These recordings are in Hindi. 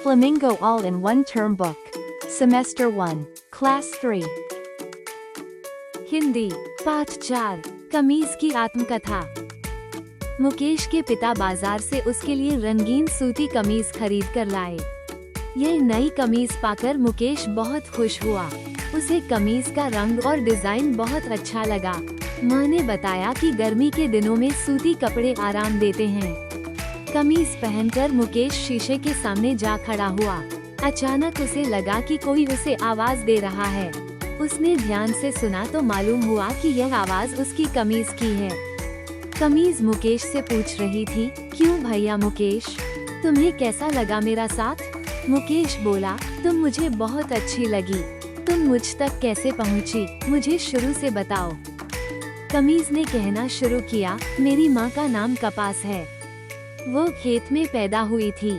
Flamingo All-in-One Term Book. Semester 1, Class 3. Hindi पाठ 4 कमीज की आत्मकथा। मुकेश के पिता बाजार से उसके लिए रंगीन सूती कमीज खरीद कर लाए। यह नई कमीज पाकर मुकेश बहुत खुश हुआ। उसे कमीज का रंग और डिजाइन बहुत अच्छा लगा। माँ ने बताया कि गर्मी के दिनों में सूती कपड़े आराम देते हैं। कमीज पहनकर मुकेश शीशे के सामने जा खड़ा हुआ। अचानक उसे लगा कि कोई उसे आवाज दे रहा है। उसने ध्यान से सुना तो मालूम हुआ कि यह आवाज उसकी कमीज की है। कमीज मुकेश से पूछ रही थी, क्यों भैया मुकेश, तुम्हें कैसा लगा मेरा साथ? मुकेश बोला, तुम मुझे बहुत अच्छी लगी। तुम मुझ तक कैसे पहुंची, मुझे शुरू से बताओ। कमीज ने कहना शुरू किया, मेरी माँ का नाम कपास है। वो खेत में पैदा हुई थी।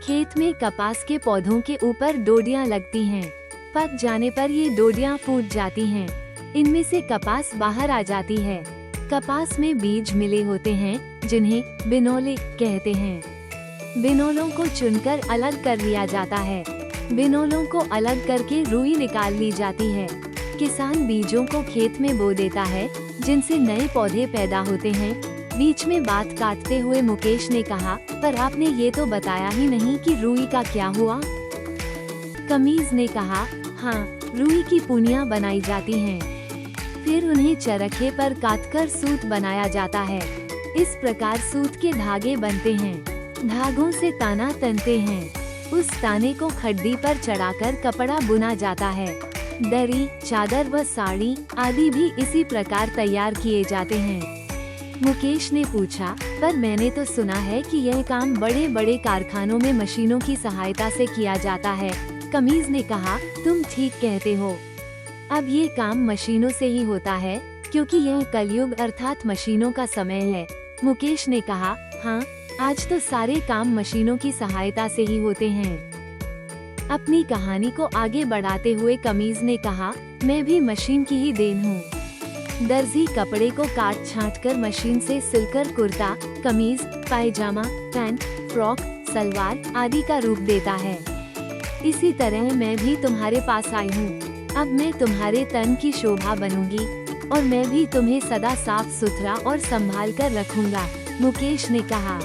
खेत में कपास के पौधों के ऊपर डोडियां लगती हैं। पक जाने पर ये डोडियां फूट जाती हैं। इनमें से कपास बाहर आ जाती है। कपास में बीज मिले होते हैं जिन्हें बिनोले कहते हैं। बिनोलों को चुनकर अलग कर लिया जाता है। बिनोलों को अलग करके रुई निकाल ली जाती है। किसान बीजों को खेत में बो देता है जिनसे नए पौधे पैदा होते हैं। बीच में बात काटते हुए मुकेश ने कहा, पर आपने ये तो बताया ही नहीं कि रुई का क्या हुआ? कमीज ने कहा, हाँ, रुई की पुनियां बनाई जाती हैं। फिर उन्हें चरखे पर काटकर सूत बनाया जाता है। इस प्रकार सूत के धागे बनते हैं। धागों से ताना तनते हैं। उस ताने को खड्डी पर चढ़ाकर कपड़ा बुना जाता है। दरी, चादर व साड़ी आदि भी इसी प्रकार तैयार किए जाते हैं। मुकेश ने पूछा, पर मैंने तो सुना है कि यह काम बड़े बड़े कारखानों में मशीनों की सहायता से किया जाता है। कमीज ने कहा, तुम ठीक कहते हो। अब ये काम मशीनों से ही होता है क्योंकि यह कलयुग अर्थात मशीनों का समय है। मुकेश ने कहा, हाँ, आज तो सारे काम मशीनों की सहायता से ही होते हैं। अपनी कहानी को आगे बढ़ाते हुए कमीज ने कहा, मैं भी मशीन की ही देन हूँ। दर्जी कपड़े को काट छांट कर मशीन से सिलकर कुर्ता, कमीज, पायजामा, पैंट, फ्रॉक, सलवार आदि का रूप देता है। इसी तरह मैं भी तुम्हारे पास आई हूँ। अब मैं तुम्हारे तन की शोभा बनूंगी और मैं भी तुम्हें सदा साफ सुथरा और संभाल कर रखूंगा, मुकेश ने कहा।